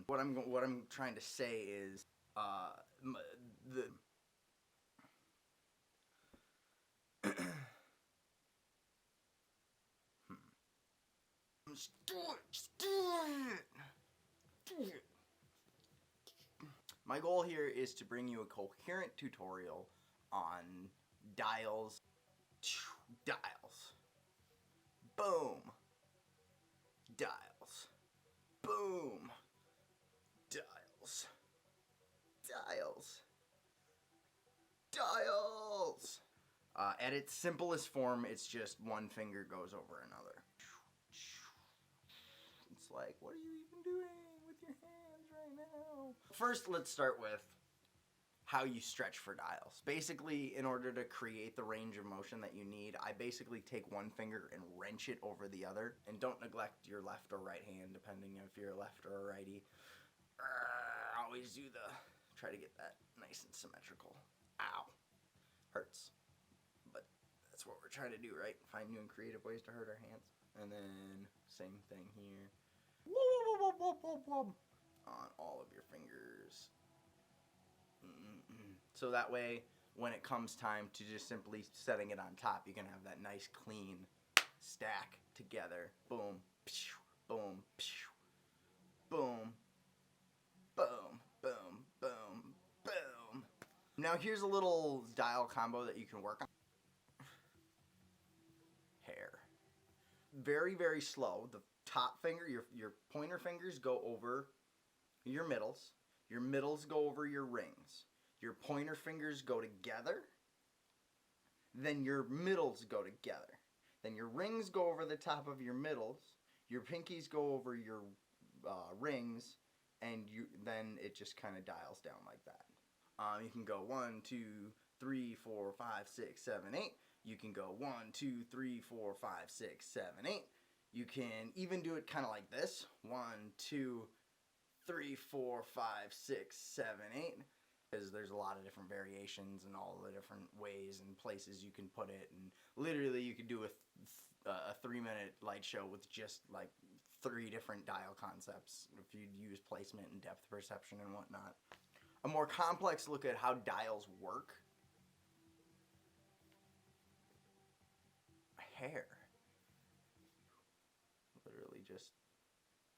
what I'm trying to say is the just do it, just do it, do it. My goal here is to bring you a coherent tutorial on dials. Dials. Boom. Dials. Boom. Dials. Dials. Dials. At its simplest form, it's just one finger goes over another. It's like, what are you even doing with your hands right now? First, let's start with how you stretch for dials. Basically, in order to create the range of motion that you need, I basically take one finger and wrench it over the other. And don't neglect your left or right hand, depending if you're a left or a righty. Always do try to get that nice and symmetrical. Ow. Hurts. But that's what we're trying to do, right? Find new and creative ways to hurt our hands. And then, same thing here. On all of your fingers. So that way, when it comes time to just simply setting it on top, you can have that nice clean stack together. Boom, boom, boom, boom, boom, boom, boom. Now here's a little dial combo that you can work on. Hair. Very, very slow. The top finger, your pointer fingers go over your middles. Your middles go over your rings. Your pointer fingers go together. Then your middles go together. Then your rings go over the top of your middles. Your pinkies go over your rings. And then it just kind of dials down like that. You can go 1, 2, 3, 4, 5, 6, 7, 8. You can go 1, 2, 3, 4, 5, 6, 7, 8. You can even do it kind of like this. 1, 2, 3, 4, 5, 6, 7, 8. Because there's a lot of different variations and all the different ways and places you can put it. And literally you could do a 3-minute light show with just like 3 different dial concepts if you use placement and depth perception and whatnot. A more complex look at how dials work. Hair. Literally just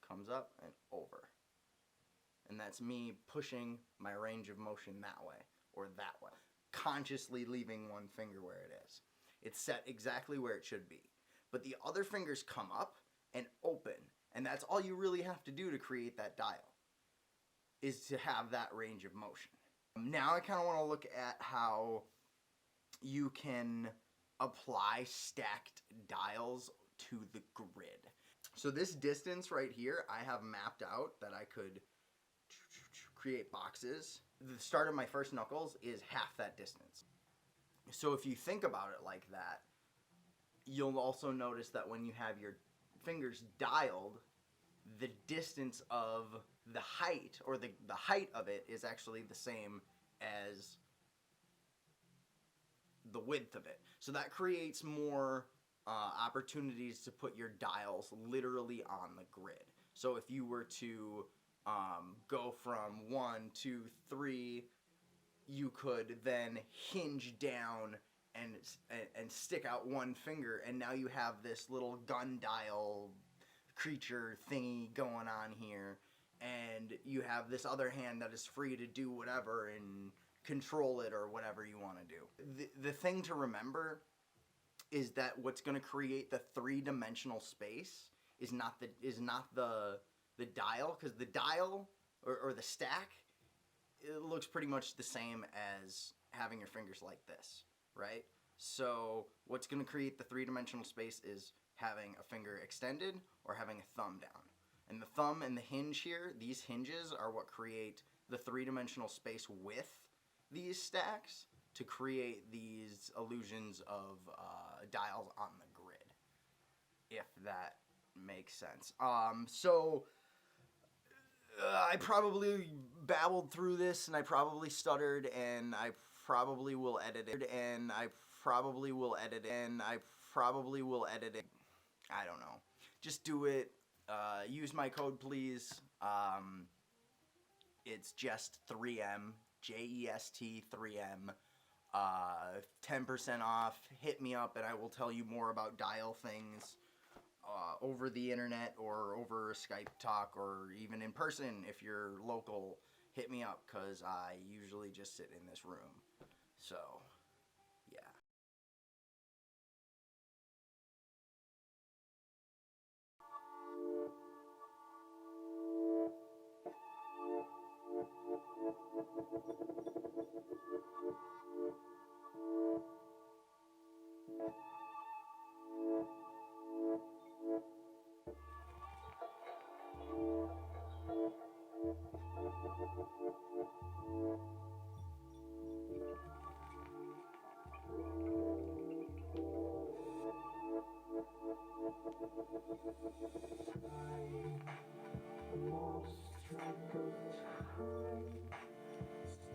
comes up and over. And that's me pushing my range of motion that way or that way, consciously leaving one finger where it is. It's set exactly where it should be. But the other fingers come up and open, and that's all you really have to do to create that dial, is to have that range of motion. Now I kind of want to look at how you can apply stacked dials to the grid. So this distance right here, I have mapped out that I could create boxes. The start of my first knuckles is half that distance. So if you think about it like that, you'll also notice that when you have your fingers dialed, the distance of the height, or the height of it, is actually the same as the width of it. So that creates more opportunities to put your dials literally on the grid. So if you were to go from 1, 2, 3, you could then hinge down and stick out one finger, and now you have this little gun dial creature thingy going on here, and you have this other hand that is free to do whatever and control it or whatever you want to do. The thing to remember is that what's going to create the 3-dimensional space is not the dial, because the dial or the stack, it looks pretty much the same as having your fingers like this, right? So what's going to create the 3-dimensional space is having a finger extended or having a thumb down. And the thumb and the hinge here, these hinges are what create the 3-dimensional space with these stacks to create these illusions of dials on the grid, if that makes sense. I probably babbled through this, and I probably stuttered, and I probably will edit it, and I probably will edit it, and I probably will edit it. I don't know. Just do it. Use my code, please. It's Jest 3M, Jest 3M. 10% off. Hit me up, and I will tell you more about dial things over the internet or over Skype talk or even in person if you're local. Hit me up because I usually just sit in this room. So, yeah.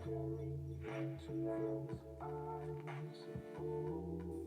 Staring into those eyes, oh.